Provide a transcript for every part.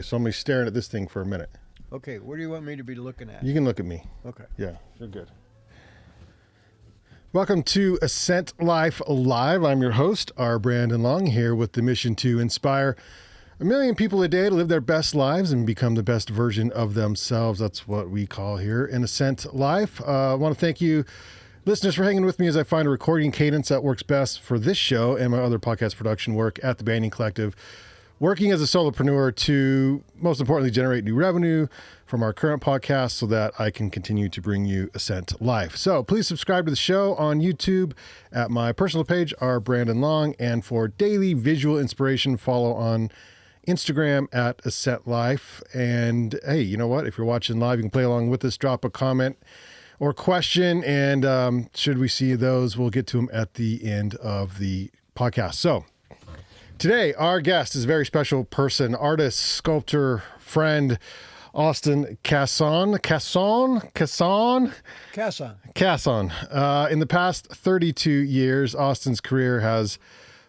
you, so I'm going to be staring at this thing for a minute. Okay, what do you want me to be looking at? You can look at me. Okay. Yeah, you're good. Welcome to Ascent Life Live. I'm your host, R. Brandon Long, here with the mission to inspire 1 million people a day to live their best lives and become the best version of themselves. That's what we call here in Ascent Life. I want to thank you, listeners, for hanging with me as I find a recording cadence that works best for this show and my other podcast production work at the Banding Collective. Working as a solopreneur to, most importantly, generate new revenue from our current podcast so that I can continue to bring you Ascent Life. So please subscribe to the show on YouTube at my personal page, R. Brandon Long, and for daily visual inspiration, follow on Instagram at Ascent Life. And hey, you know what? If you're watching live, you can play along with us, drop a comment or question, and should we see those, we'll get to them at the end of the podcast. So today, our guest is a very special person, artist, sculptor, friend, Austin Casson. Casson. In the past 32 years, Austin's career has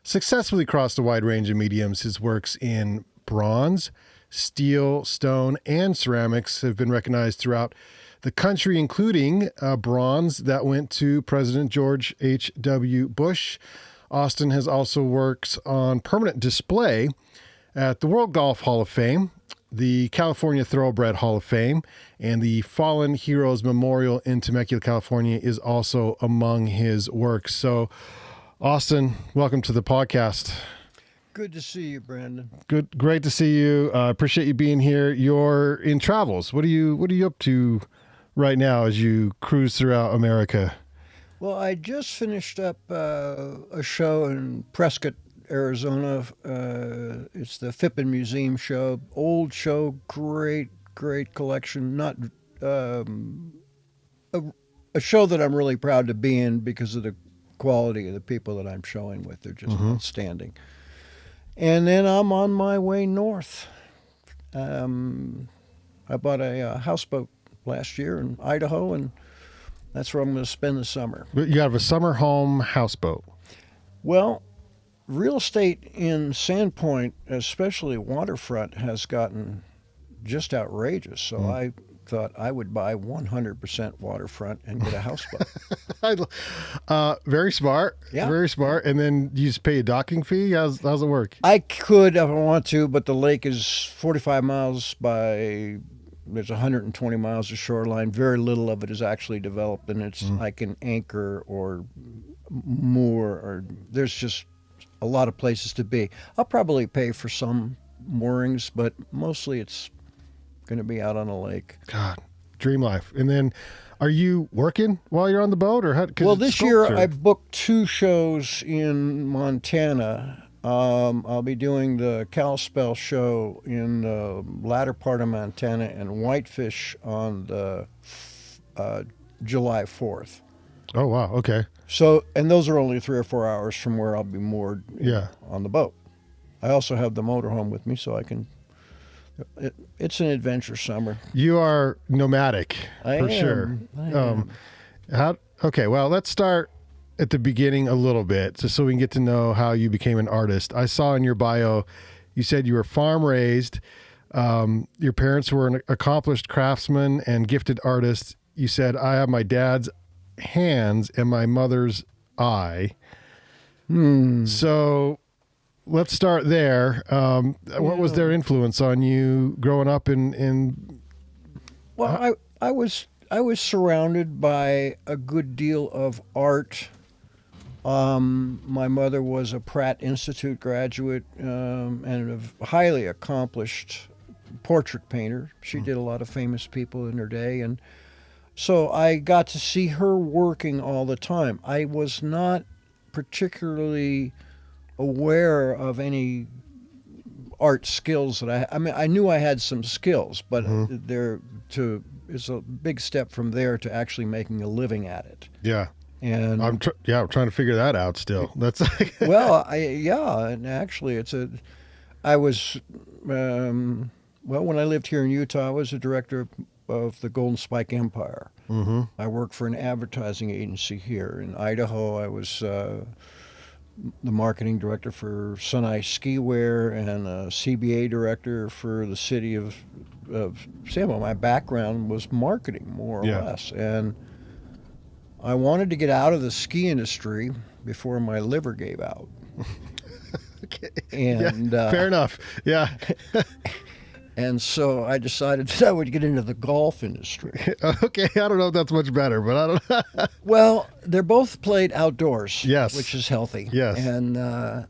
successfully crossed a wide range of mediums. His works in bronze, steel, stone, and ceramics have been recognized throughout the country, including bronze that went to President George H.W. Bush. Austin has also worked on permanent display at the World Golf Hall of Fame, the California Thoroughbred Hall of Fame, and the Fallen Heroes Memorial in Temecula, California is also among his works. So, Austin, welcome to the podcast. Good to see you, Brandon. Great to see you. Appreciate you being here. You're in travels. What are you up to right now as you cruise throughout America? Well, I just finished up a show in Prescott, Arizona. It's the Phippen Museum show. Old show, great collection. Not a show that I'm really proud to be in because of the quality of the people that I'm showing with. They're just outstanding. And then I'm on my way north. I bought a houseboat last year in Idaho, and that's where I'm going to spend the summer. You have a summer home houseboat. Well, real estate in Sandpoint, especially waterfront, has gotten just outrageous. So I thought I would buy 100% waterfront and get a houseboat. Very smart. Yeah. Very smart. And then you just pay a docking fee? How's it work? I could if I want to, but the lake is 45 miles by... There's 120 miles of shoreline. Very little of it is actually developed, and it's like an anchor or moor, or there's just a lot of places to be. I'll probably pay for some moorings, but mostly it's going to be out on a lake. God, dream life. And then are you working while you're on the boat? Or well, this year I booked 2 shows in Montana. I'll be doing the Kalispell show in the latter part of Montana and Whitefish on the July 4th. Oh, wow. Okay. So, and those are only 3 or 4 hours from where I'll be moored on the boat. I also have the motorhome with me, so I can... It's an adventure summer. You are nomadic, sure. I am. Okay, well, let's start at the beginning a little bit, just so we can get to know how you became an artist. I saw in your bio, you said you were farm raised. Your parents were an accomplished craftsman and gifted artist. You said, I have my dad's hands and my mother's eye. So let's start there. What was their influence on you growing up in Well, I was surrounded by a good deal of art. My mother was a Pratt Institute graduate and a highly accomplished portrait painter. She did a lot of famous people in her day, and so I got to see her working all the time. I was not particularly aware of any art skills that I mean, I knew I had some skills, but it's a big step from there to actually making a living at it. Yeah. And I'm trying to figure that out still. That's well, and actually I was when I lived here in Utah, I was the director of the Golden Spike Empire. I worked for an advertising agency here. In Idaho, I was the marketing director for Sun Ice Ski Wear and a CBA director for the city of San. My background was marketing, more or Yeah. less, and I wanted to get out of the ski industry before my liver gave out. Okay. And Yeah, fair enough. Yeah. and so I decided that I would get into the golf industry. Okay. I don't know if that's much better, but I don't. Well, they're both played outdoors, Yes. which is healthy. Yes. And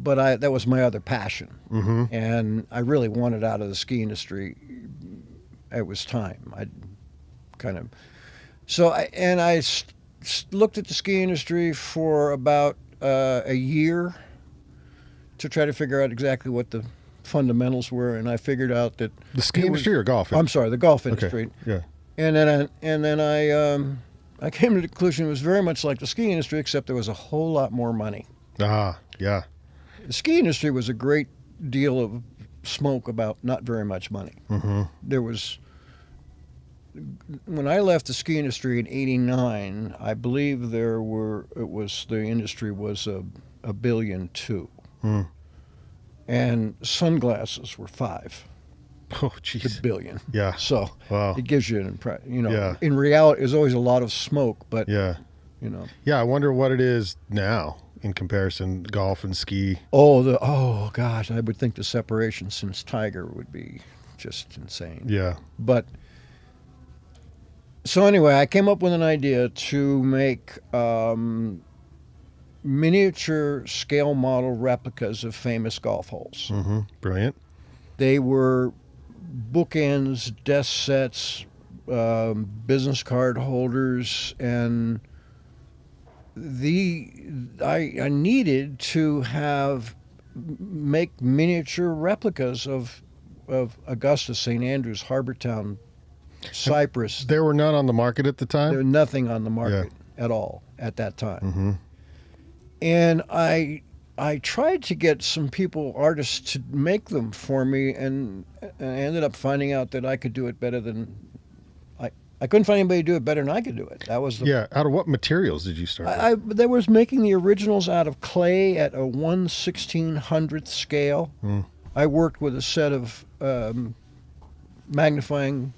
but that was my other passion, Mm-hmm. and I really wanted out of the ski industry. It was time. I kind of I looked at the ski industry for about a year to try to figure out exactly what the fundamentals were, and I figured out that The ski industry or golf? I'm sorry, the golf Okay. industry. Yeah. And then I came to the conclusion it was very much like the ski industry, except there was a whole lot more money. Ah. Yeah. The ski industry was a great deal of smoke about not very much money. Mm-hmm. There was, when I left the ski industry in '89, I believe the industry was a billion two, Mm. and sunglasses were $5 Oh, jeez. billion. Yeah. So Wow. it gives you an impression. Yeah. In reality, there's always a lot of smoke, but Yeah. you know. Yeah. I wonder what it is now in comparison, golf and ski. Oh gosh, I would think the separation since Tiger would be just insane. Yeah. But so anyway, I came up with an idea to make miniature scale model replicas of famous golf holes. Mm-hmm. Brilliant. They were bookends, desk sets, business card holders, and I needed to make miniature replicas of Augusta, St. Andrews, Harbortown, Cypress. There were none on the market at the time. There was nothing on the market at all at that time. Mm-hmm. And I tried to get some artists to make them for me, and I ended up finding out that I could do it better than I couldn't find anybody to do it better than I could do it. That was the Yeah. Out of what materials did you start with? They was making the originals out of clay at a 1/1600th scale. Mm. I worked with a set of magnifying.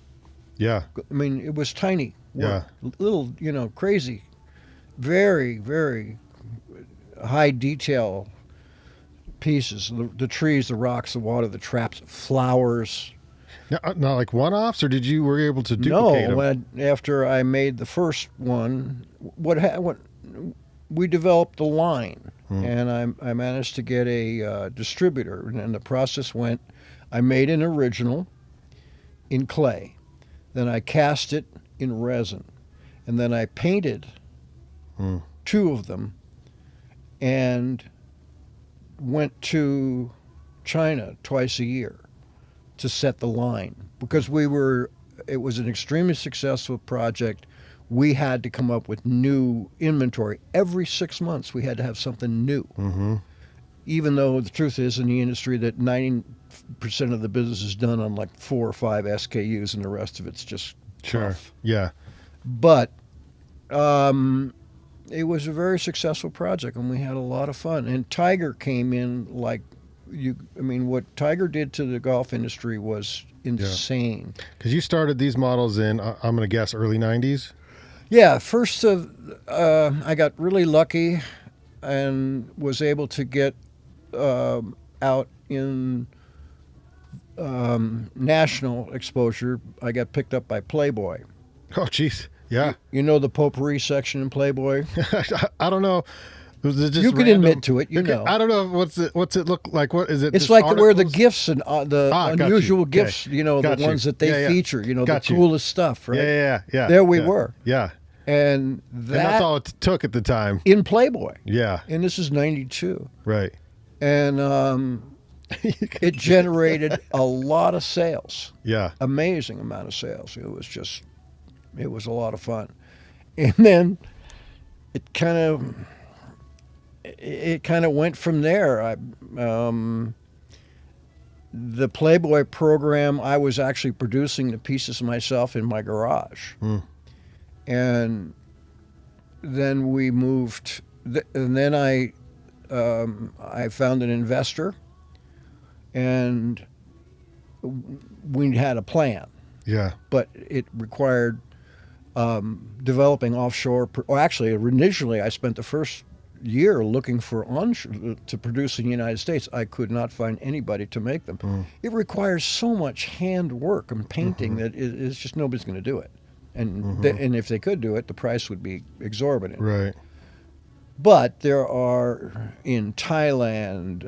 Yeah. I mean, it was tiny. Yeah. Little, crazy, very, very high detail pieces. The trees, the rocks, the water, the traps, flowers. Now, like one-offs, or were you able to duplicate them? After I made the first one, we developed the line, and I managed to get a distributor, and the process went, I made an original in clay, then I cast it in resin, and then I painted 2 of them, and went to China twice a year to set the line, because it was an extremely successful project. We had to come up with new inventory. Every 6 months we had to have something new. Mm-hmm. Even though the truth is in the industry that 90% of the business is done on like 4 or 5 SKUs and the rest of it's just tough. Yeah. But it was a very successful project, and we had a lot of fun. And Tiger came in what Tiger did to the golf industry was insane. Because you started these models in, I'm going to guess, early 90s? Yeah, first I got really lucky and was able to get out in national exposure. I got picked up by Playboy. Oh, jeez. Yeah. You know the potpourri section in Playboy? I don't know. Was it just You can random? admit to it, you know. I don't know. What's it look like? What is it? It's just like where the articles? gifts and the got you. unusual Okay. gifts, Got the ones you. that they Yeah. feature, Got the you. coolest stuff, right? Yeah. There we yeah. were. Yeah. And And that's all it took at the time. in Playboy. Yeah. And this is 92. Right. And it generated a lot of sales. Yeah. Amazing amount of sales. It was a lot of fun. And then it kind of went from there. The Playboy program, I was actually producing the pieces myself in my garage. And then we moved, and then I I found an investor, and we had a plan, Yeah. but it required developing offshore. Or actually, initially, I spent the first year looking for onshore to produce in the United States. I could not find anybody to make them. It requires so much hand work and painting that it's just nobody's going to do it. And and if they could do it, the price would be exorbitant. Right. But there are in Thailand,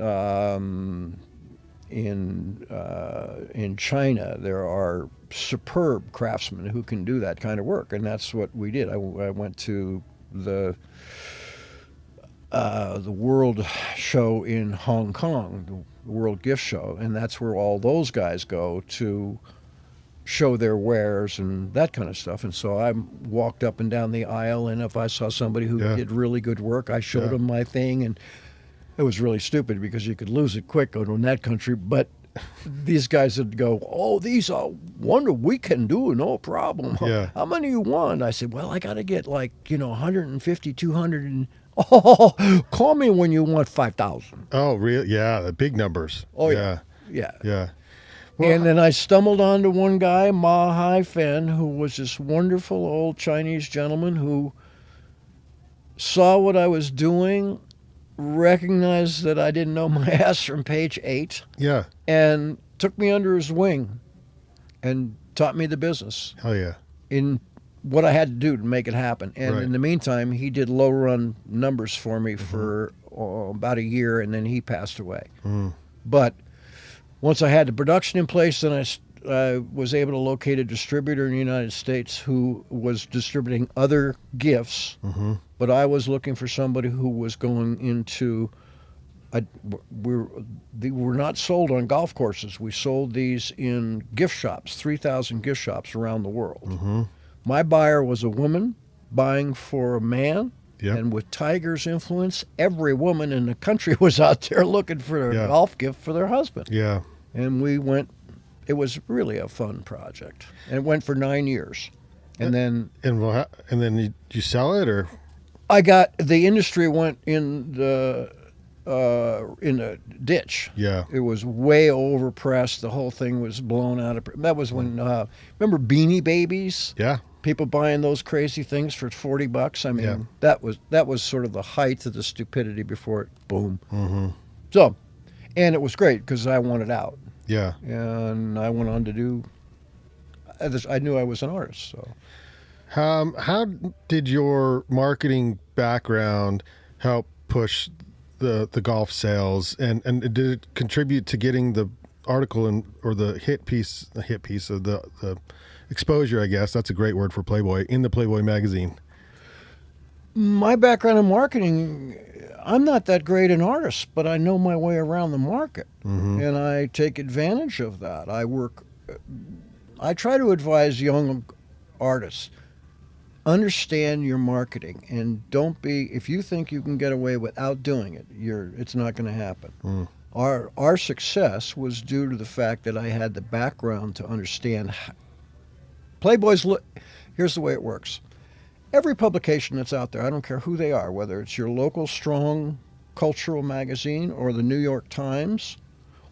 in China, there are superb craftsmen who can do that kind of work, and that's what we did. I went to the World Show in Hong Kong, the World Gift Show, and that's where all those guys go to show their wares and that kind of stuff. And so I walked up and down the aisle, and if I saw somebody who did really good work, I showed them my thing, and it was really stupid because you could lose it quick in that country. But these guys would go, "Oh, these are wonder we can do, no problem. Yeah. How many you want?" I said, "Well, I got to get 150, 200, and call me when you want 5,000." Oh, really? Yeah, the big numbers. Oh yeah. Yeah. Well, And then I stumbled onto one guy, Ma Hai Fen, who was this wonderful old Chinese gentleman who saw what I was doing, recognized that I didn't know my ass from page 8, yeah. and took me under his wing and taught me the business Hell yeah. in what I had to do to make it happen. And Right. in the meantime, he did low-run numbers for me for about a year, and then he passed away. But once I had the production in place, then I was able to locate a distributor in the United States who was distributing other gifts. But I was looking for somebody who was going into. They were not sold on golf courses. We sold these in gift shops, 3,000 gift shops around the world. My buyer was a woman buying for a man. Yep. And with Tiger's influence, every woman in the country was out there looking for a golf gift for their husband. Yeah. And we went. It was really a fun project, and it went for 9 years. And then And then you sell it, or? I got the industry went in the ditch. Yeah. It was way overpressed. The whole thing was blown out of. That was when remember Beanie Babies? Yeah. People buying those crazy things for $40. I mean, that was sort of the height of the stupidity before it boom. So, and it was great because I wanted out. Yeah. And I went on to do. I knew I was an artist, so. How did your marketing background help push the golf sales, and did it contribute to getting the article or the hit piece of the exposure? I guess that's a great word for Playboy, in the Playboy magazine. My background in marketing, I'm not that great an artist, but I know my way around the market, and I take advantage of that. I try to advise young artists, understand your marketing, and don't be, if you think you can get away without doing it, it's not going to happen. Our success was due to the fact that I had the background to understand Playboy's here's the way it works. Every publication that's out there, I don't care who they are, whether it's your local strong cultural magazine or the New York Times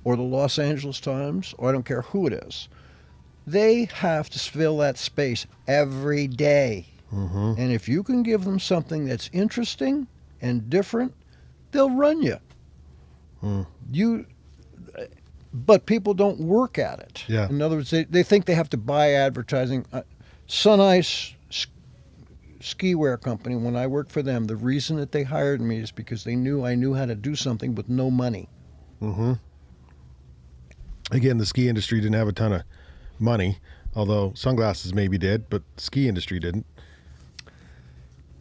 or the Los Angeles Times, or I don't care who it is, they have to fill that space every day. And if you can give them something that's interesting and different, they'll run you. But people don't work at it. Yeah. In other words, they think they have to buy advertising. Sun Ice ski wear company, when I worked for them, the reason that they hired me is because they knew I knew how to do something with no money. Again, the ski industry didn't have a ton of money, although sunglasses maybe did, but the ski industry didn't.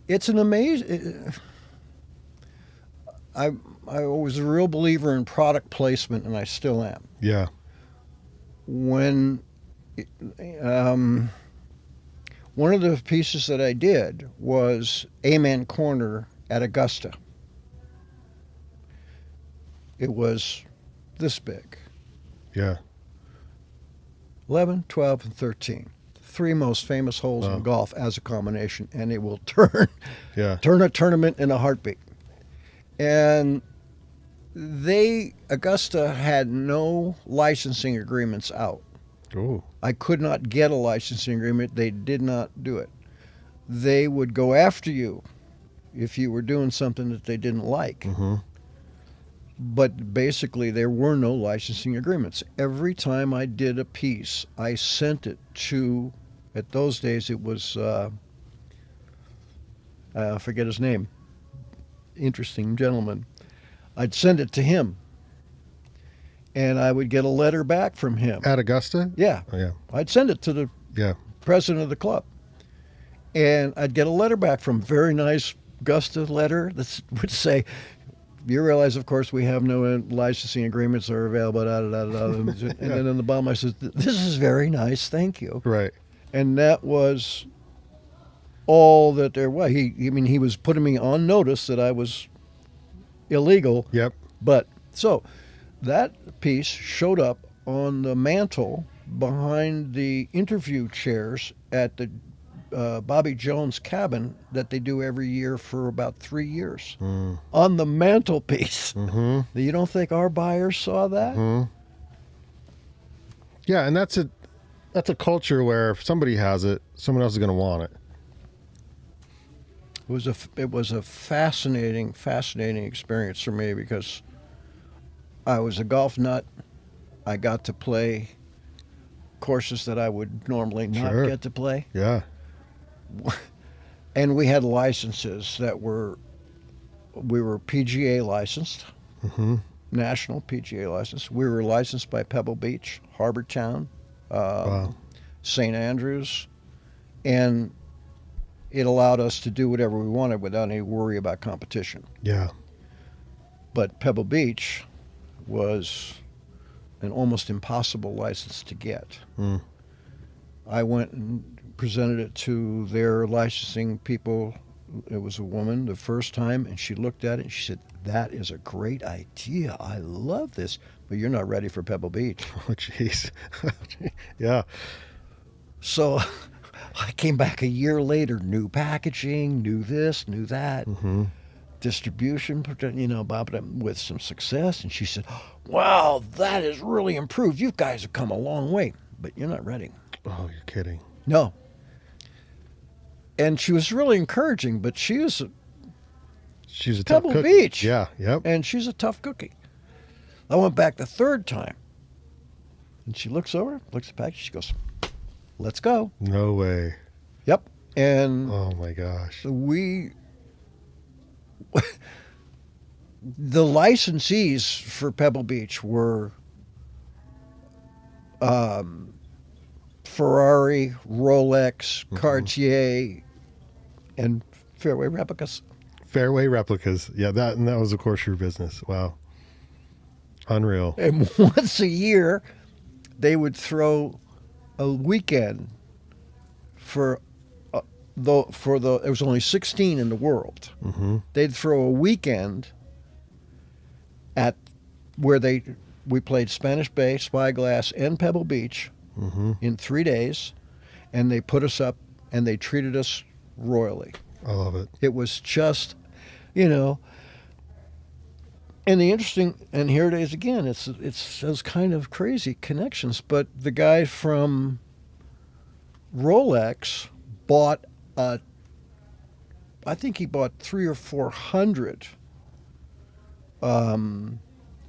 It's an amazing. I was a real believer in product placement, and I still am. Yeah. When one of the pieces that I did was Amen Corner at Augusta. It was this big. Yeah. 11, 12, and 13. Three most famous holes in golf as a combination, and it will turn a tournament in a heartbeat. And Augusta had no licensing agreements out. Oh. I could not get a licensing agreement. They did not do it. They would go after you if you were doing something that they didn't like. Mm-hmm. But basically, there were no licensing agreements. Every time I did a piece, I sent it to, at those days, it was, I forget his name, interesting gentleman. I'd send it to him, and I would get a letter back from him. At Augusta? Yeah. Oh, yeah. I'd send it to the Yeah. president of the club. And I'd get a letter back from very nice Augusta letter that would say, you realize, of course, we have no licensing agreements are available, da, da, da, da. And then on the bottom I said, this is very nice, thank you. Right. And that was all that there was. He was putting me on notice that I was illegal. Yep. But so that piece showed up on the mantle behind the interview chairs at the Bobby Jones cabin that they do every year for about 3 years. On the mantelpiece. Mm-hmm. You don't think our buyers saw that? Mm-hmm. Yeah, and that's a culture where if somebody has it, someone else is going to want it. It was a fascinating experience for me because I was a golf nut. I got to play courses that I would normally not Sure. get to play. Yeah. And we had licenses that we were PGA licensed, Mm-hmm. national PGA license. We were licensed by Pebble Beach, Harbor Town, Wow. St. Andrews, and it allowed us to do whatever we wanted without any worry about competition. Yeah. But Pebble Beach was an almost impossible license to get. Mm. I went and presented it to their licensing people. It was a woman the first time, and she looked at it and she said, that is a great idea. I love this, but you're not ready for Pebble Beach. Oh, jeez. Yeah. So I came back a year later, new packaging, new this, new that, Mm-hmm. distribution, with some success. And she said, wow, that has really improved. You guys have come a long way, but you're not ready. Oh, you're kidding. No. And she was really encouraging, but she's a tough Pebble cookie. Beach. Yeah. Yep. And she's a tough cookie. I went back the third time. And she looks over, looks at the package, she goes, let's go. No way. Yep. And Oh my gosh. the licensees for Pebble Beach were Ferrari, Rolex, Cartier, and Fairway Replicas. Fairway Replicas. Yeah, that was of course your business. Wow. Unreal. And once a year, they would throw a weekend there was only 16 in the world. Mm-hmm. They'd throw a weekend at where we played Spanish Bay, Spyglass, and Pebble Beach Mm-hmm. in 3 days, and they put us up and they treated us royally. I love it. It was just, and the interesting, and here it is again, it's those kind of crazy connections, but the guy from Rolex bought I think he bought 300 or 400.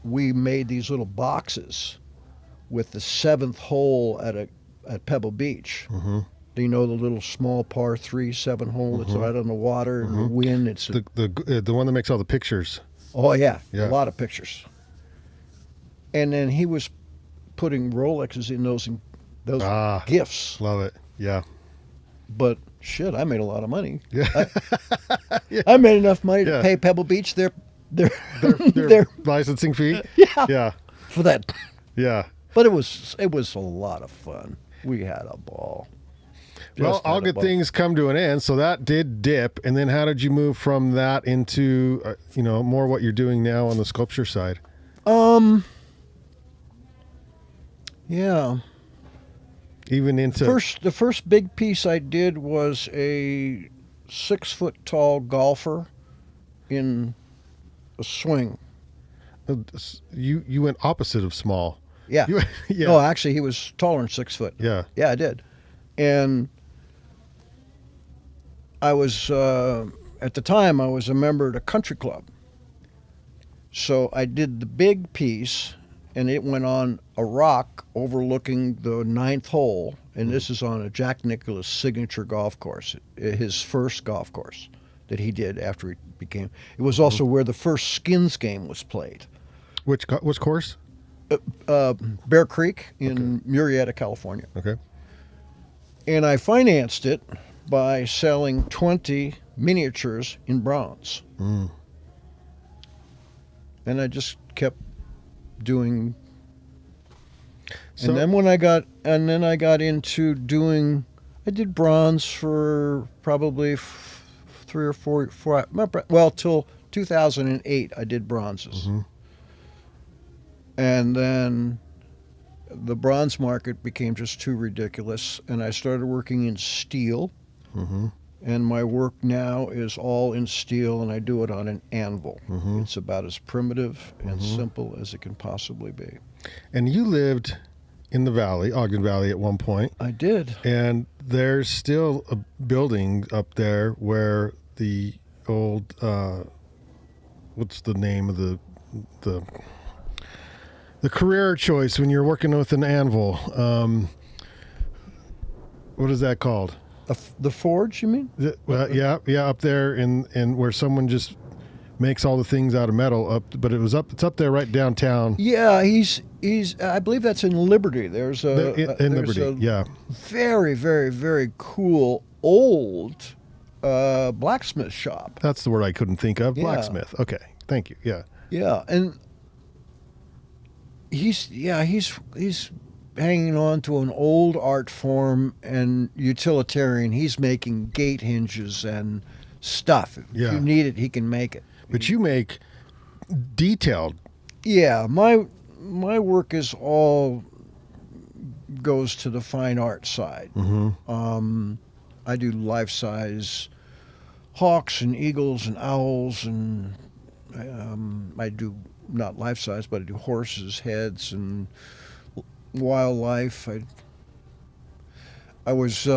We made these little boxes with the seventh hole at Pebble Beach. Mm-hmm. Do you know the little small par 3 7 hole that's right on the water and the wind? It's The one that makes all the pictures. oh yeah, Yeah. a lot of pictures. And then he was putting Rolexes in those gifts. Love it. Yeah. But shit, I made a lot of money. Yeah. I made enough money to Yeah. pay Pebble Beach their Their licensing fee. yeah, Yeah. for that. Yeah. But it was a lot of fun. We had a ball. Well, Just all had a good ball. things come to an end. So that did dip. And then how did you move from that into, more what you're doing now on the sculpture side? Yeah. Even into The first big piece I did was a 6 foot tall golfer in a swing. You went opposite of small. Yeah. Yeah. No, actually, he was taller than 6 foot. Yeah. Yeah, I did. And I was, at the time, I was a member at a country club. So I did the big piece, and it went on a rock overlooking the 9th hole. And this is on a Jack Nicklaus signature golf course, his first golf course that he did after he became. It was also where the first Skins game was played. Which course? Bear Creek in Murrieta, California. Okay. And I financed it by selling 20 miniatures in bronze. Mm. And I just kept doing. So, And then I got into doing. I did bronze for probably 3 or 4. Well, till 2008, I did bronzes. Mm-hmm. And then the bronze market became just too ridiculous, and I started working in steel. Mm-hmm. And my work now is all in steel, and I do it on an anvil. Mm-hmm. It's about as primitive and simple as it can possibly be. And you lived in the valley, Ogden Valley, at one point. I did. And there's still a building up there where the old, what's the name of the career choice when you're working with an anvil? What is that called? The forge, you mean? Well, yeah, up there in where someone just makes all the things out of metal. It's up there right downtown. Yeah, he's. I believe that's in Liberty. There's In Liberty, yeah. Very, very, very cool old blacksmith shop. That's the word I couldn't think of. Yeah. Blacksmith. Okay, thank you. Yeah. Yeah, and he's hanging on to an old art form and utilitarian. He's making gate hinges and stuff. If Yeah. you need it, he can make it. But you make detailed. Yeah, my work is all goes to the fine art side. Mm-hmm. I do life-size hawks and eagles and owls, and I do not life-size, but I do horses' heads and wildlife. I was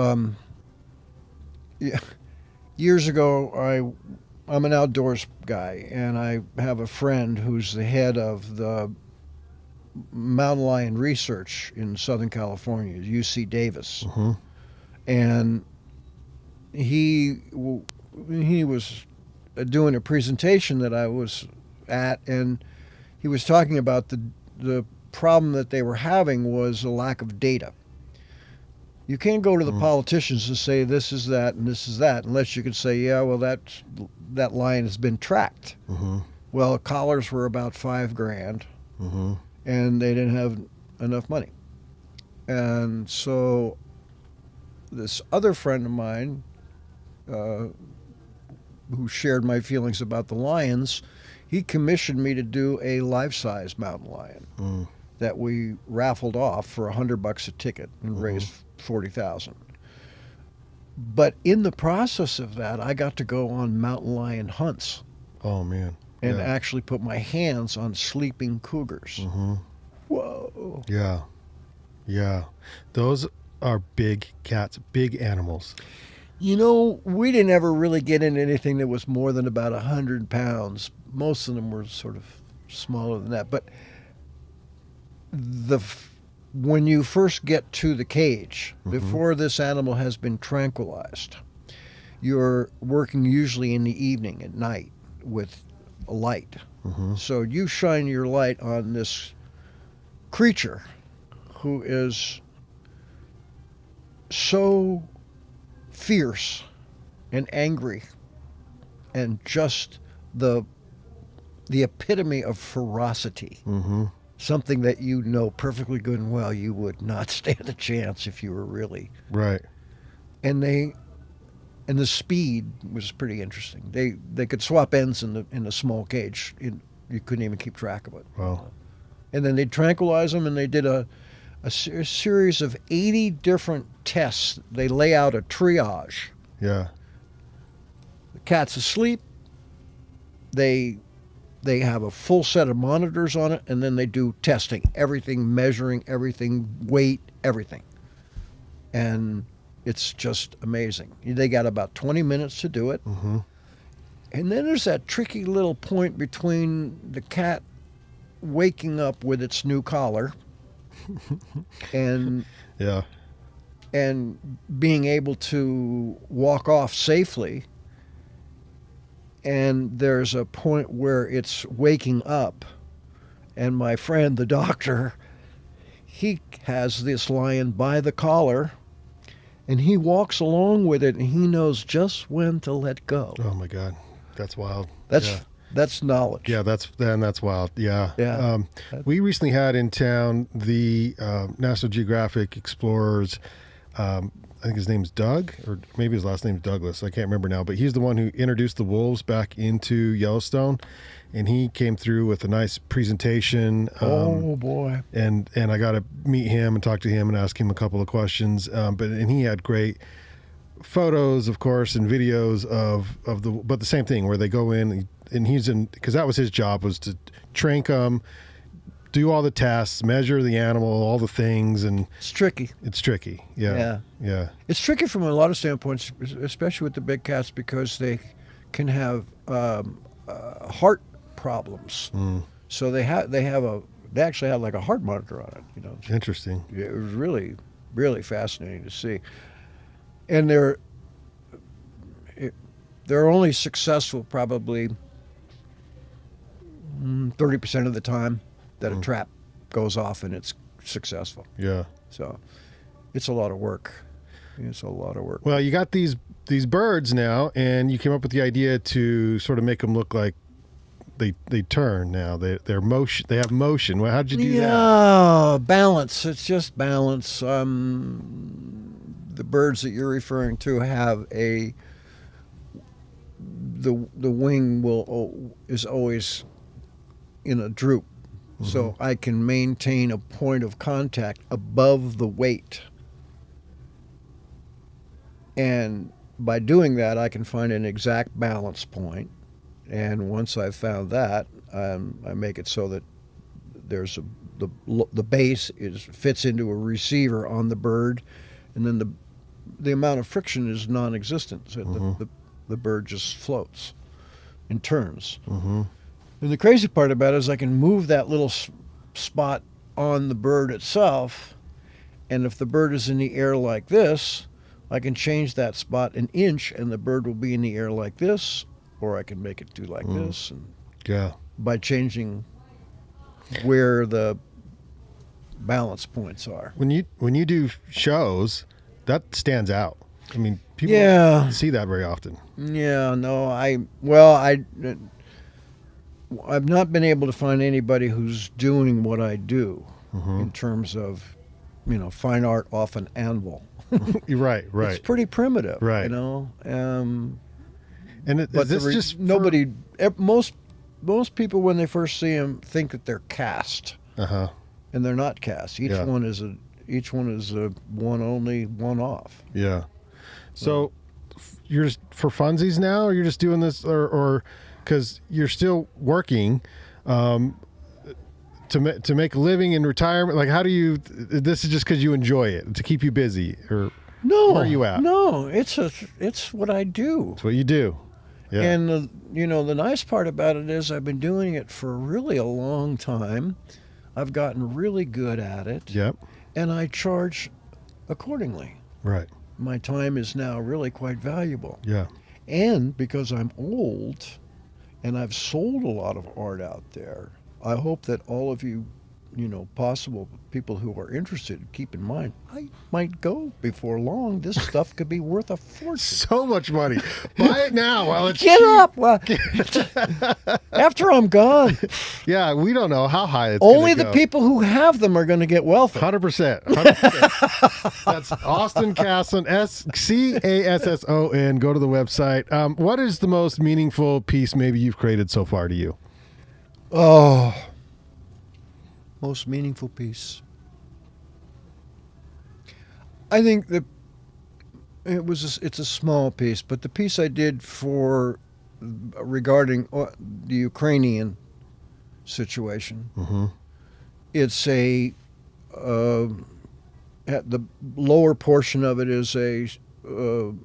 years ago. I'm an outdoors guy, and I have a friend who's the head of the mountain lion research in Southern California, UC Davis, Mm-hmm. and he was doing a presentation that I was at, and he was talking about the problem that they were having was a lack of data. You can't go to the politicians and say this is that and this is that unless you can say, yeah, well, that lion has been tracked. Mm-hmm. Well, collars were about $5,000, Mm-hmm. and they didn't have enough money. And so this other friend of mine, who shared my feelings about the lions, he commissioned me to do a life-size mountain lion that we raffled off for $100 a ticket and raised $40,000. But in the process of that, I got to go on mountain lion hunts Oh man. and Yeah. actually put my hands on sleeping cougars. Mm-hmm. Whoa. Yeah. Yeah. Those are big cats, big animals. You know, we didn't ever really get into anything that was more than about 100 pounds. Most of them were sort of smaller than that. But when you first get to the cage, before this animal has been tranquilized, you're working usually in the evening at night with a light. Mm-hmm. So you shine your light on this creature who is so fierce and angry and just the epitome of ferocity. Mm-hmm. Something that you know perfectly good and well you would not stand a chance if you were really. Right. And the speed was pretty interesting. They could swap ends in the small cage. You couldn't even keep track of it. Wow. And then they'd tranquilize them, and they did a series of 80 different tests. They lay out a triage. Yeah. The cat's asleep. They They have a full set of monitors on it, and then they do testing, everything, measuring everything, weight, everything. And it's just amazing. They got about 20 minutes to do it. Mm-hmm. And then there's that tricky little point between the cat waking up with its new collar and Yeah. and being able to walk off safely. And there's a point where it's waking up, and my friend, the doctor, he has this lion by the collar, and he walks along with it, and he knows just when to let go. Oh my God, that's wild. That's knowledge. Yeah, that's wild. Yeah. Yeah. We recently had in town the National Geographic Explorers. I think his name's Doug, or maybe his last name's Douglas. I can't remember now, but he's the one who introduced the wolves back into Yellowstone, and he came through with a nice presentation. Oh boy! And I got to meet him and talk to him and ask him a couple of questions. But he had great photos, of course, and videos but the same thing where they go in and he's in, because that was his job, was to trank them, do all the tests, measure the animal, all the things, and it's tricky. Yeah. It's tricky from a lot of standpoints, especially with the big cats, because they can have heart problems. So they actually have like a heart monitor on it. You know, Interesting. it was really, really fascinating to see. And they're only successful probably 30% of the time that a trap goes off and it's successful. Yeah. So it's a lot of work. Well, you got these birds now, and you came up with the idea to sort of make them look like they turn now. They're motion. They have motion. Well, how'd you do that? Yeah, balance. It's just balance. The birds that you're referring to have the wing is always in a droop. So I can maintain a point of contact above the weight. And by doing that, I can find an exact balance point. And once I've found that, I make it so that there's the base fits into a receiver on the bird, and then the amount of friction is non-existent. So the bird just floats and turns. And the crazy part about it is I can move that little spot on the bird itself, and if the bird is in the air like this, I can change that spot an inch, and the bird will be in the air like this, or I can make it do like this. And by changing where the balance points are. When you do shows, that stands out. I mean, people don't see that very often. Yeah, no, I've not been able to find anybody who's doing what I do in terms of, fine art off an anvil. Right. It's pretty primitive, right? And is this just nobody? Most people, when they first see them, think that they're cast, and they're not cast. Each one is a one only, one off. Yeah. So you're just for funsies now, or you're just doing this, or because you're still working to make a living in retirement? Like, how do you? This is just because you enjoy it, to keep you busy, or no? Where are you at? No, it's what I do. It's what you do. Yeah. And the nice part about it is I've been doing it for really a long time. I've gotten really good at it. Yep. And I charge accordingly. Right. My time is now really quite valuable. Yeah. And because I'm old and I've sold a lot of art out there, I hope that all of you, possible people who are interested, keep in mind, I might go before long. This stuff could be worth a fortune. So much money. Buy it now while it's Get cheap. up! Well, after I'm gone. Yeah, we don't know how high it's Only gonna the go. people who have them are going to get wealthy. 100%. That's Austin Casson, Casson. Go to the website. What is the most meaningful piece maybe you've created so far to you? Oh, most meaningful piece. I think that it's a small piece, but the piece I did regarding the Ukrainian situation. Mm-hmm. It's at the lower portion of it is a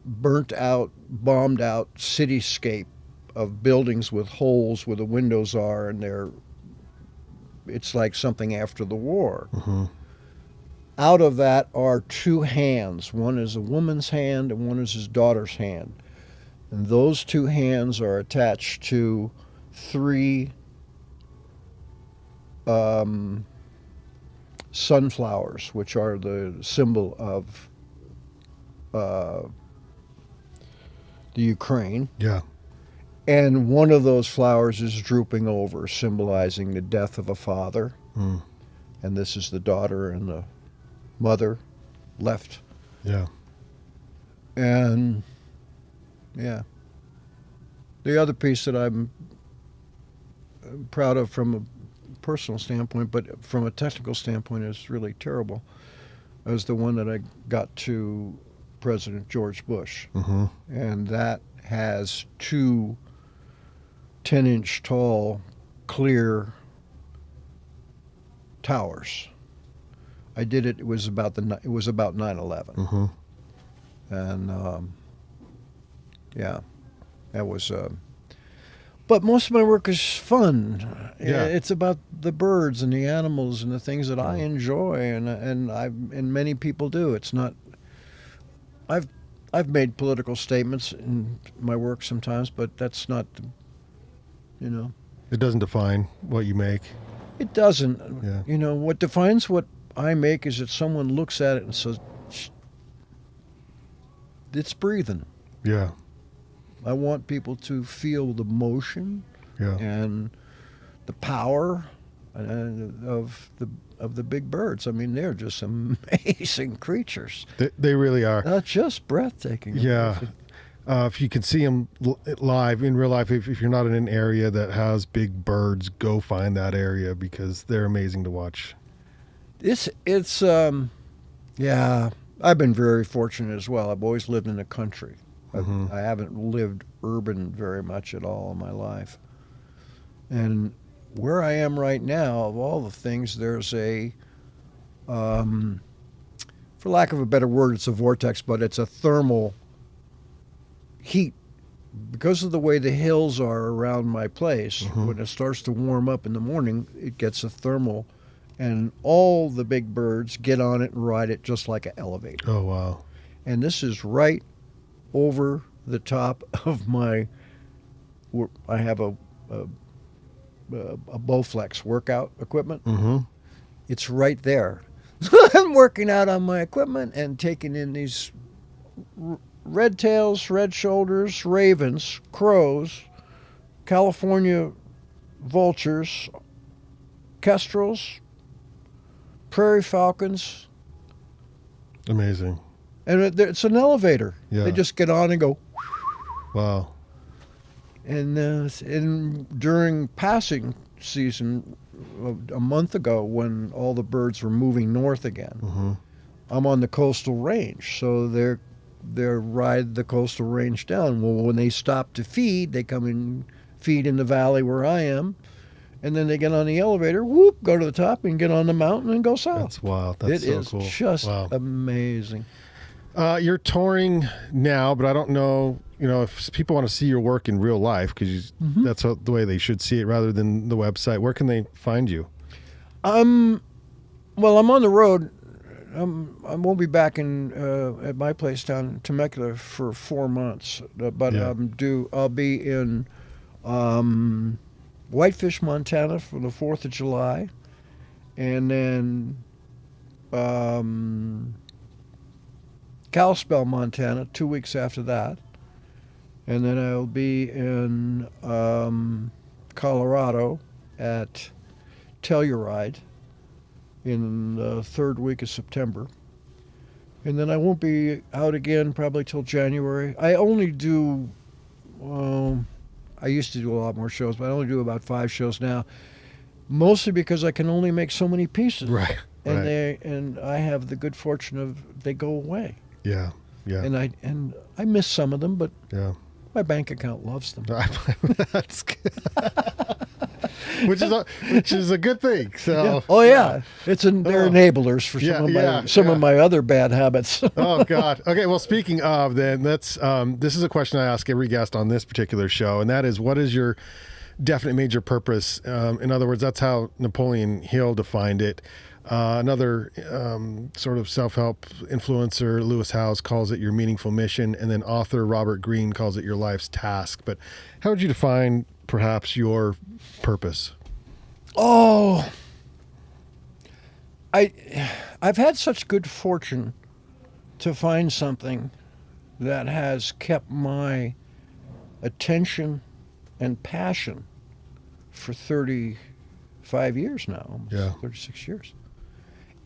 burnt out, bombed out cityscape of buildings with holes where the windows are, and it's like something after the war. Mm-hmm. Out of that are two hands. One is a woman's hand and one is his daughter's hand. And those two hands are attached to three sunflowers, which are the symbol of the Ukraine. Yeah. And one of those flowers is drooping over, symbolizing the death of a father. Mm. And this is the daughter and the mother left. Yeah. And yeah. The other piece that I'm proud of from a personal standpoint, but from a technical standpoint is really terrible, is the one that I got to President George Bush. Mm-hmm. And that has two 10-inch tall clear towers. I did it. It was about 9/11, Mm-hmm. and yeah, that was. But most of my work is fun. Yeah. It's about the birds and the animals and the things that I enjoy, and many people do. It's not. I've made political statements in my work sometimes, but that's not. It doesn't define what you make. It doesn't. Yeah. What defines what I make is that someone looks at it and says, it's breathing. Yeah. I want people to feel the motion Yeah. and the power of the big birds. I mean, they're just amazing creatures. They really are. Just breathtaking. Yeah. If you can see them live in real life, if you're not in an area that has big birds, go find that area because they're amazing to watch. It's yeah. I've been very fortunate as well. I've always lived in the country. Mm-hmm. I haven't lived urban very much at all in my life. And where I am right now, of all the things, there's a, for lack of a better word, it's a vortex, but it's a thermal heat. Because of the way the hills are around my place, Mm-hmm. when it starts to warm up in the morning, it gets a thermal, and all the big birds get on it and ride it just like an elevator. Oh, wow. And this is right over the top of I have a Bowflex workout equipment. Mm-hmm. It's right there. I'm working out on my equipment and taking in these red tails, red shoulders, ravens, crows, California vultures, kestrels, prairie falcons. Amazing. And it's an elevator. Yeah. They just get on and go. Wow. And during passing season, a month ago, when all the birds were moving north again, Mm-hmm. I'm on the coastal range, so they ride the coastal range down. Well, when they stop to feed, they come and feed in the valley where I am, and then they get on the elevator, whoop, go to the top and get on the mountain and go south. That's wild. That's so cool. It is just wow. amazing. You're touring now, but I don't know, if people want to see your work in real life, because Mm-hmm. that's the way they should see it rather than the website. Where can they find you? Well, I'm on the road. I won't be back at my place down in Temecula for 4 months, but Yeah. I'll be in Whitefish, Montana for the 4th of July, and then Kalispell, Montana, 2 weeks after that, and then I'll be in Colorado at Telluride in the 3rd week of September. And then I won't be out again probably till January. I only do, I used to do a lot more shows, but I only do about 5 shows now, mostly because I can only make so many pieces. Right. And right. and I have the good fortune of they go away. Yeah. Yeah. And I miss some of them, but yeah. my bank account loves them. That's good. which is a good thing. So, Yeah. Oh yeah, they're enablers for some of my other bad habits. Oh God. Okay. Well, speaking of, then let's. This is a question I ask every guest on this particular show, and that is, what is your definite major purpose? In other words, that's how Napoleon Hill defined it. Another sort of self-help influencer, Lewis Howes, calls it your meaningful mission, and then author Robert Greene calls it your life's task. But how would you define perhaps your purpose? Oh, I've had such good fortune to find something that has kept my attention and passion for 35 years now, almost 36 years.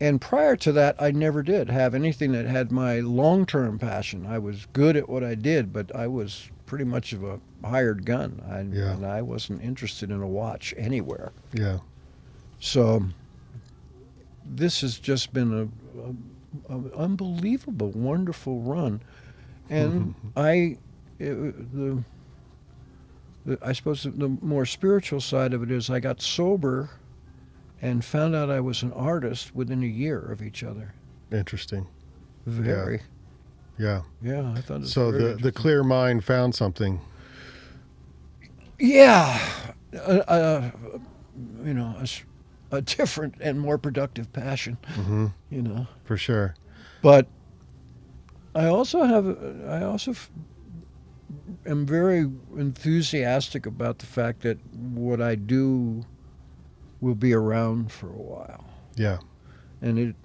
And prior to that, I never did have anything that had my long-term passion. I was good at what I did, but I was pretty much of a hired gun. And I wasn't interested in a watch anywhere. Yeah. So this has just been a unbelievable, wonderful run. And I suppose the more spiritual side of it is I got sober and found out I was an artist within a year of each other. Interesting. Very. Yeah. Yeah, I thought it was so very the clear mind found something. Yeah. A different and more productive passion, For sure. But I also am very enthusiastic about the fact that what I do will be around for a while. Yeah. And it,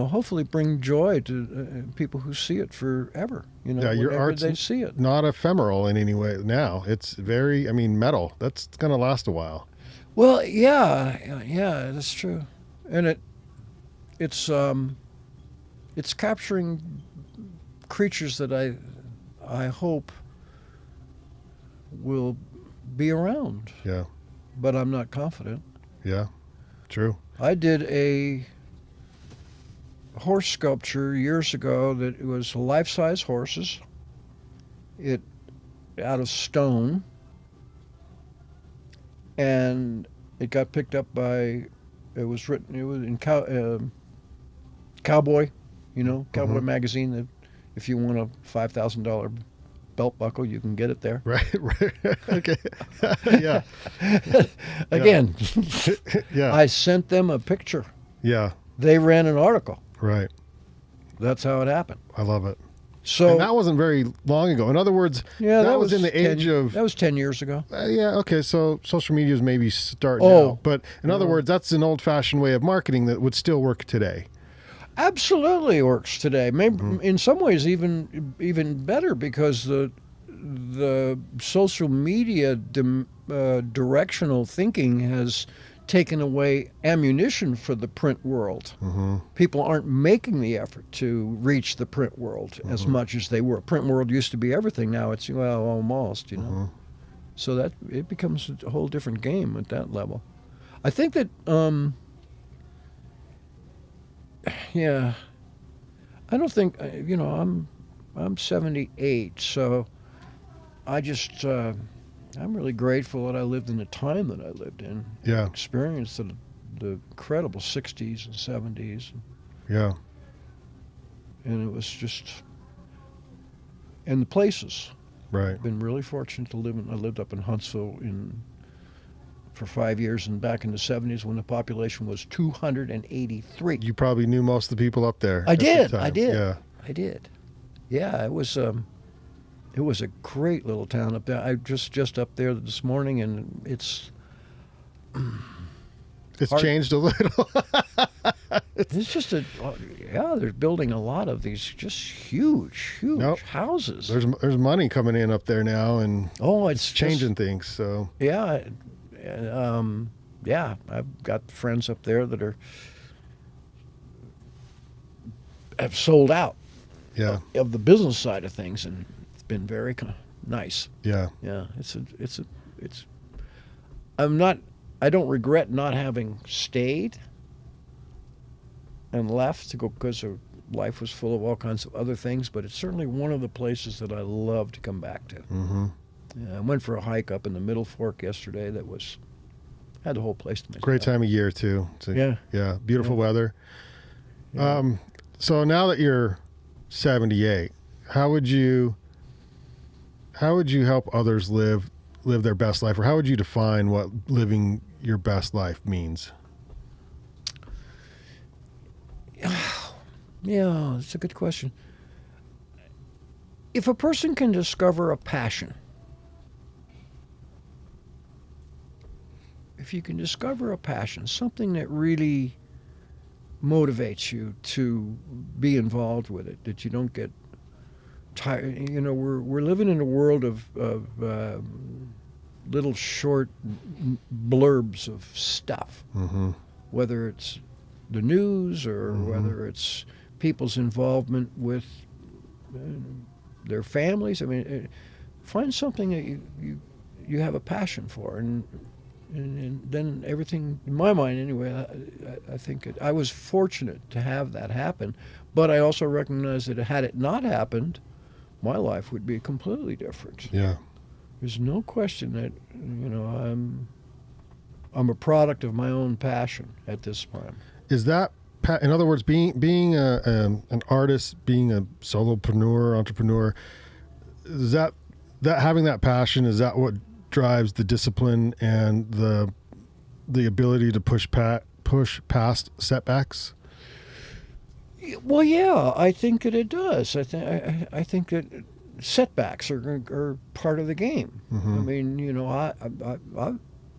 hopefully bring joy to people who see it forever. Your art's they see it. Not ephemeral in any way now. It's very, metal. That's going to last a while. Well, yeah, that's true. And it's capturing creatures that I hope will be around. Yeah. But I'm not confident. Yeah. True. I did a horse sculpture years ago that was life-size horses. It out of stone. And it got picked up by, it was in Cowboy, Cowboy magazine. That if you want a $5,000 belt buckle, you can get it there. Right. Okay. Yeah. Again, yeah. I sent them a picture. Yeah. They ran an article. Right. That's how it happened. I love it. So and that wasn't very long ago. In other words, that was in the age of... That was 10 years ago. Okay, so social media is maybe starting now. But in other words, that's an old-fashioned way of marketing that would still work today. Absolutely works today. Maybe in some ways even better, because the social media directional thinking has taken away ammunition for the print world. People aren't making the effort to reach the print world as much as they were. Print world used to be everything. Now it's almost, So that it becomes a whole different game at that level. I think that I don't think I'm 78, so I just I'm really grateful that I lived in the time that I lived in. Yeah. Experienced the incredible 60s and 70s. Yeah. And it was just, and the places. Right. I've been really fortunate to live in. I lived up in Huntsville for 5 years, and back in the 70s when the population was 283. You probably knew most of the people up there. I did. Yeah. I did. Yeah, it was a great little town up there. I just up there this morning, and it's changed a little. It's just they're building a lot of these just huge houses. There's money coming in up there now, and it's changing things. So yeah, I've got friends up there that have sold out. Yeah. Of the business side of things, and it's been very nice. Yeah. Yeah, I don't regret not having stayed and left to go, because life was full of all kinds of other things, but it's certainly one of the places that I love to come back to. Yeah, I went for a hike up in the Middle Fork yesterday. That had the whole place to myself. Great time of year too. Yeah, beautiful weather. Yeah. So now that you're 78, how would you help others live their best life, or how would you define what living your best life means? Yeah, that's a good question. If a person can discover a passion, if you can discover a passion, something that really motivates you to be involved with it, that you don't get tired. You know, we're living in a world of little short blurbs of stuff, Mm-hmm. whether it's the news or whether it's people's involvement with their families. I mean, find something that you have a passion for, and then everything, in my mind anyway, I think I was fortunate to have that happen, but I also recognize that had it not happened, my life would be completely different. Yeah. There's no question that, I'm a product of my own passion at this time. Is that, in other words, being an artist, being a solopreneur, entrepreneur, is that having that passion, is that what drives the discipline and the ability to push past setbacks? Well, yeah, I think that it does. I think that setbacks are part of the game. Mm-hmm. I mean,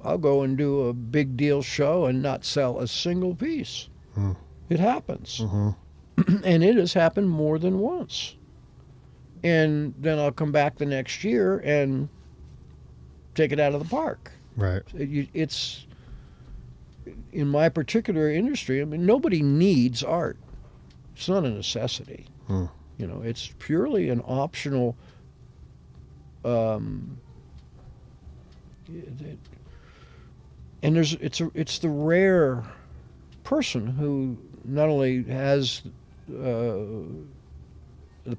I'll go and do a big deal show and not sell a single piece. Mm. It happens. Mm-hmm. And it has happened more than once. And then I'll come back the next year and take it out of the park. Right. It's in my particular industry. I mean, nobody needs art. It's not a necessity. Mm. You know, it's purely an optional. And it's the rare person who not only has the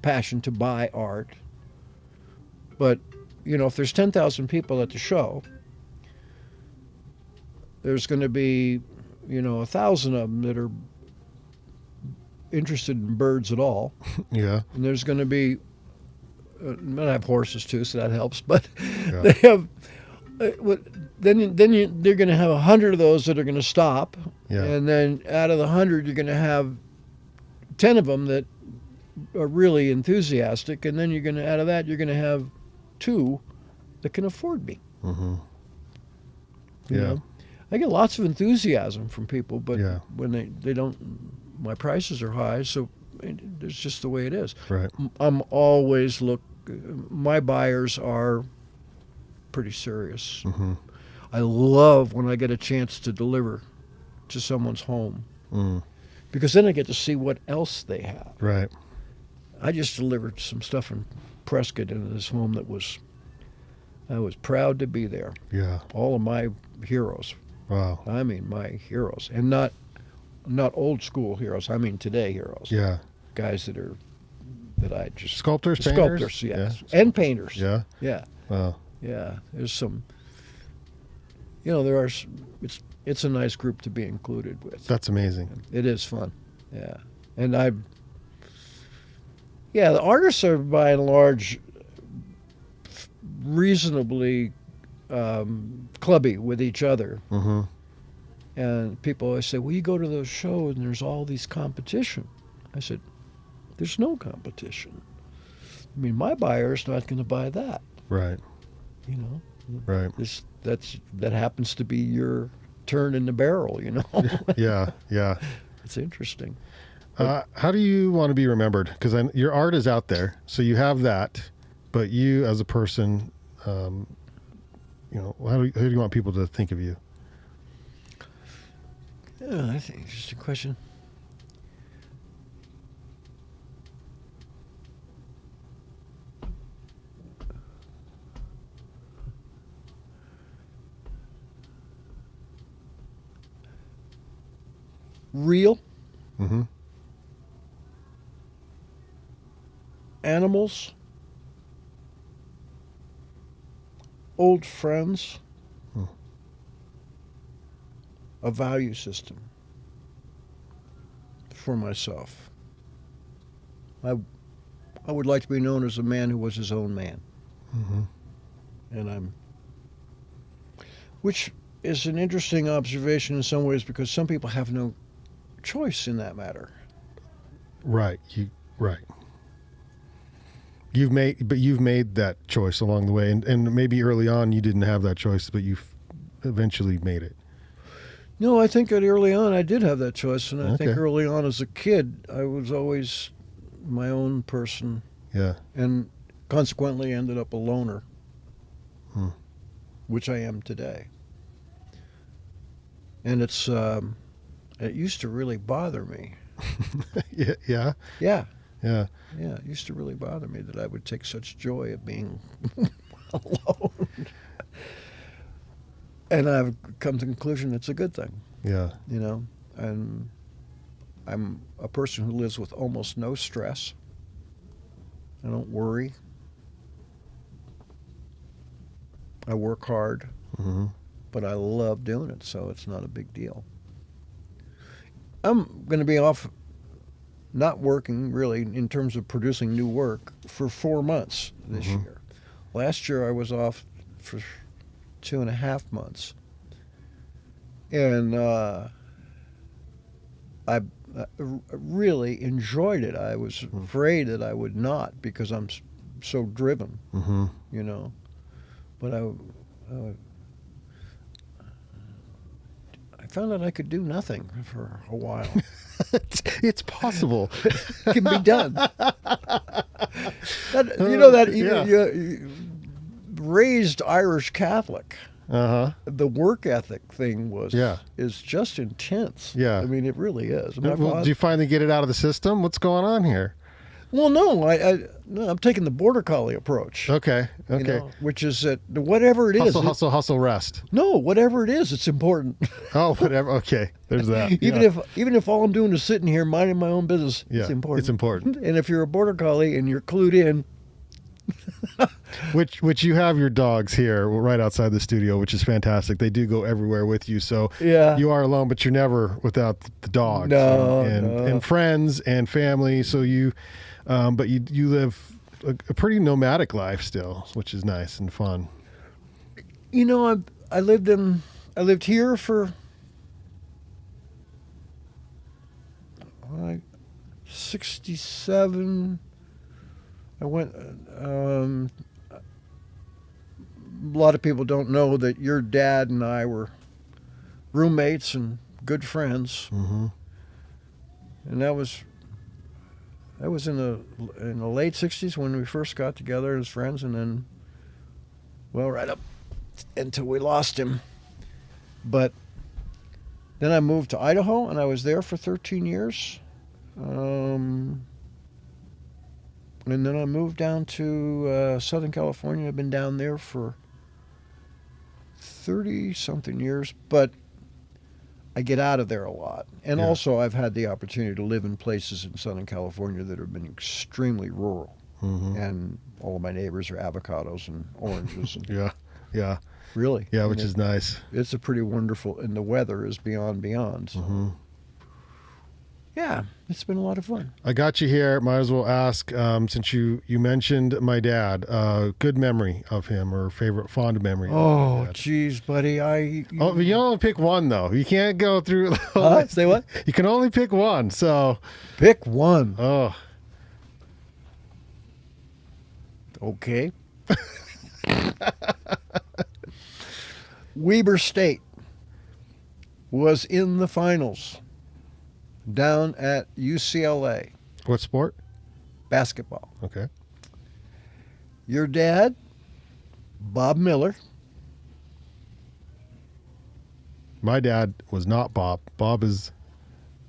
passion to buy art, but if there's 10,000 people at the show, there's going to be 1,000 of them that are interested in birds at all. Yeah. And there's going to be I have horses too, so that helps, but Yeah. they have then they're going to have 100 of those that are going to stop. Yeah. And then out of the 100 you're going to have 10 of them that are really enthusiastic, and then out of that you're going to have 2 that can afford me. Mm-hmm. You Yeah. know? I get lots of enthusiasm from people, but Yeah. when they don't, my prices are high, so it's just the way it is. Right. I'm always my buyers are pretty serious. Mm-hmm. I love when I get a chance to deliver to someone's home, Mm. because then I get to see what else they have. Right. I just delivered some stuff in Prescott into this home I was proud to be there. Yeah. All of my heroes. Wow. I mean, my heroes, and not old school heroes. I mean, today heroes. Yeah. Guys that I just Sculptors, painters? sculptors, yes, and painters. Yeah. Yeah, Wow. yeah. There's some. There are. It's a nice group to be included with. That's amazing. It is fun. Yeah, and the artists are by and large reasonably clubby with each other. Mm-hmm. And people always say, well, you go to those shows and there's all these competition. I said, there's no competition. I mean, my buyer's not going to buy that. Right. Right. That happens to be your turn in the barrel, Yeah. Yeah. It's interesting. How do you want to be remembered? Because your art is out there, so you have that, but you as a person, how do you want people to think of you? Yeah, that's an interesting question. Real. Mm-hmm. Animals. old friends, Hmm. a value system for myself. I would like to be known as a man who was his own man. Hmm. And which is an interesting observation in some ways because some people have no choice in that matter. Right. Right. You've made that choice along the way, and maybe early on you didn't have that choice, but you've eventually made it. No, I think that early on I did have that choice, and I think Okay. early on as a kid I was always my own person, Yeah. and consequently ended up a loner, Hmm. which I am today. And it used to really bother me. Yeah. Yeah. Yeah, Yeah. yeah, it used to really bother me that I would take such joy at being alone. And I've come to the conclusion it's a good thing, Yeah. you know. And I'm a person who lives with almost no stress. I don't worry. I work hard, Hmm. but I love doing it, so it's not a big deal. I'm going to be off, not working really in terms of producing new work, for 4 months this Mhm. year. Last year I was off for 2.5 months. And I really enjoyed it. I was afraid that I would not because I'm so driven, Hmm. you know. But I found out I could do nothing for a while. It's possible. It can be done. You know that Yeah. you raised Irish Catholic. Uh-huh. The work ethic thing Yeah. is just intense. Yeah. I mean, it really is. My Well, father- do you finally get it out of the system? What's going on here? Well, no, I'm taking the border collie approach. Okay. you Okay. know, which is that whatever it is, Hustle, rest. no, whatever it is, it's important. Oh, whatever. Okay. There's that. even Yeah. if all I'm doing is sitting here minding my own business, Yeah, it's important. it's important. And if you're a border collie and you're clued in, Which you have your dogs here right outside the studio, which is fantastic. They do go everywhere with you, so yeah, you are alone, but you're never without the dogs. No, and, no. and friends and family. So but you live a pretty nomadic life still, which is nice and fun. you know, I lived here for 67. I went. A lot of people don't know that your dad and I were roommates and good friends, Mm-hmm. and that was in the late '60s when we first got together as friends, and then, well, right up until we lost him. But then I moved to Idaho, and I was there for 13 years. And then I moved down to Southern California. I've been down there for 30-something years, but I get out of there a lot. And Yeah. also I've had the opportunity to live in places in Southern California that have been extremely rural. Mm-hmm. And all of my neighbors are avocados and oranges. And Yeah. Yeah. really. Yeah. Which And is nice. it's a pretty wonderful, and the weather is beyond. So. Mm-hmm. Yeah, it's been a lot of fun. I got you here. Might as well ask, since you mentioned my dad, good memory of him or favorite fond memory. of Oh, my dad. geez, buddy. Oh, but you only pick one though. You can't go through. Say what? You can only pick one. So, Pick one. oh, Okay. Weber State was in the finals down at UCLA, what sport? basketball. Okay. Your dad, Bob Miller. My dad was not Bob. Bob is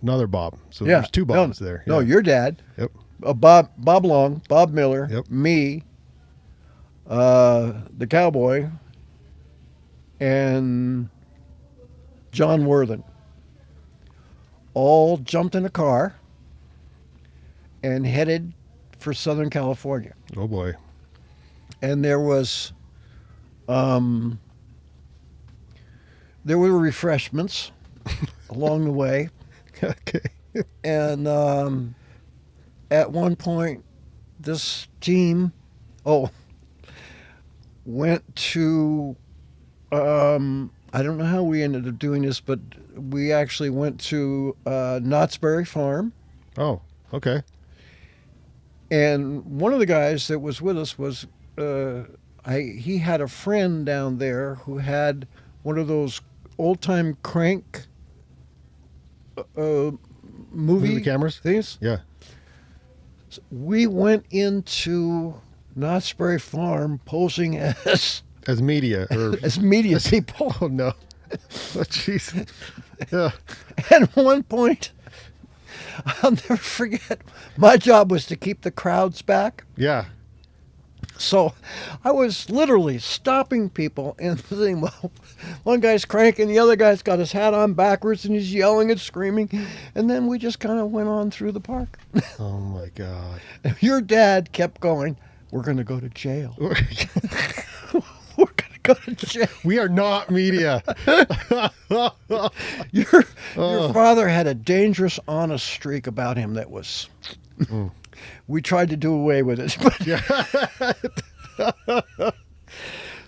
another Bob. So Yeah. there's two No, Bobs there. No, Yeah. your dad, Yep. Bob Long, Bob Miller, Yep. me, the cowboy, and John Worthen all jumped in a car and headed for Southern California. Oh boy. And there was There were refreshments along the way. Okay. And at one point, this team, went to, I don't know how we ended up doing this, but we actually went to Knott's Berry Farm. Oh, okay. And one of the guys that was with us was, he had a friend down there who had one of those old-time crank movie cameras things. Yeah. So we went into Knott's Berry Farm posing as Media or as media people. oh no. Oh jeez. Yeah. At one point, I'll never forget, my job was to keep the crowds back. Yeah. So I was literally stopping people and saying, well, one guy's cranking, the other guy's got his hat on backwards and he's yelling and screaming. And then we just kind of went on through the park. Oh my God. Your dad kept going, we're going to go to jail. We're going to go to jail. We are not media. Your father had a dangerous, honest streak about him that was... We tried to do away with it.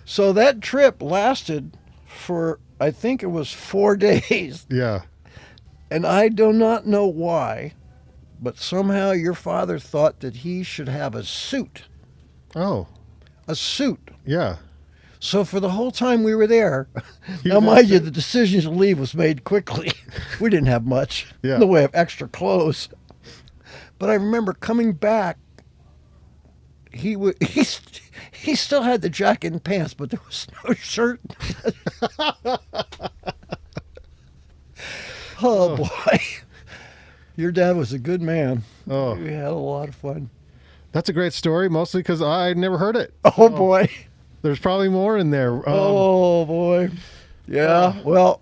So that trip lasted for, I think it was 4 days. Yeah. And I do not know why, but somehow your father thought that he should have a suit. Oh. A suit. Yeah. So for the whole time we were there, now mind you, the decision to leave was made quickly. We didn't have much in the way of extra clothes. But I remember coming back, he still had the jacket and pants, but there was no shirt. Oh boy. Your dad was a good man. Oh. We had a lot of fun. That's a great story, mostly because I never heard it. Oh boy. There's probably more in there. Oh boy. Yeah. Well,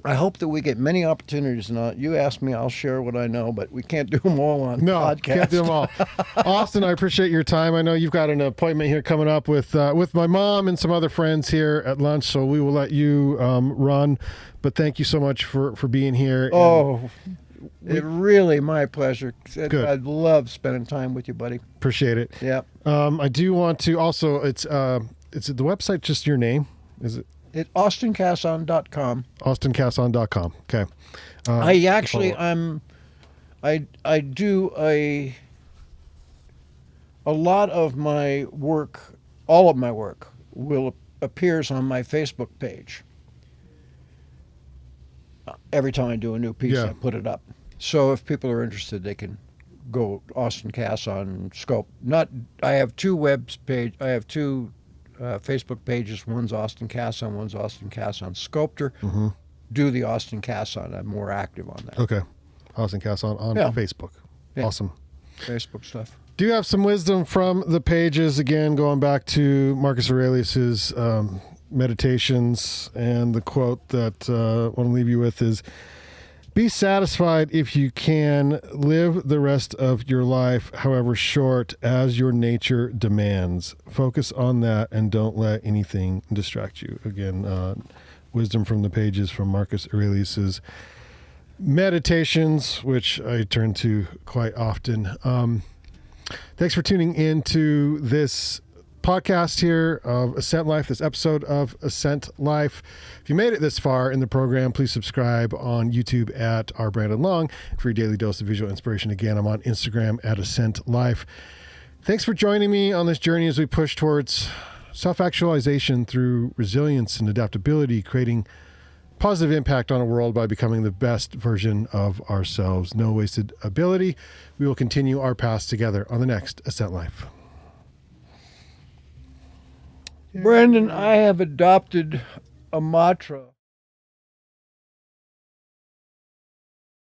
I hope that we get many opportunities. Now, you ask me, I'll share what I know, but we can't do them all on podcast. Can't do them all. Austin, I appreciate your time. I know you've got an appointment here coming up with my mom and some other friends here at lunch, so we will let you run. But thank you so much for being here. Oh, it's really my pleasure. Good. I love spending time with you, buddy. Appreciate it. Yeah. I do want to also, it's the website just your name? Is it? At AustinCasson.com. AustinCasson.com. Okay. I actually, I do a lot of my work, all of my work, appears on my Facebook page. Every time I do a new piece, I put it up. So if people are interested, they can go Austin Casson Scope. I have two Facebook pages. One's Austin Casson, one's Austin Casson Sculptor. Mm-hmm. Do the Austin Casson. I'm more active on that. Okay. Austin Casson on Facebook. Yeah. Awesome. Facebook stuff. Do you have some wisdom from the pages, again, going back to Marcus Aurelius's meditations, and the quote that I want to leave you with is, be satisfied if you can, live the rest of your life, however short, as your nature demands. Focus on that and don't let anything distract you. Again, wisdom from the pages from Marcus Aurelius's meditations, which I turn to quite often. Thanks for tuning in to this podcast here of Ascent Life, this episode of Ascent Life. If you made it this far in the program, please subscribe on YouTube at R. Brandon Long for your daily dose of visual inspiration. Again, I'm on Instagram at Ascent Life. Thanks for joining me on this journey as we push towards self-actualization through resilience and adaptability, creating positive impact on a world by becoming the best version of ourselves. No wasted ability. We will continue our paths together on the next Ascent Life. Brandon, I have adopted a mantra.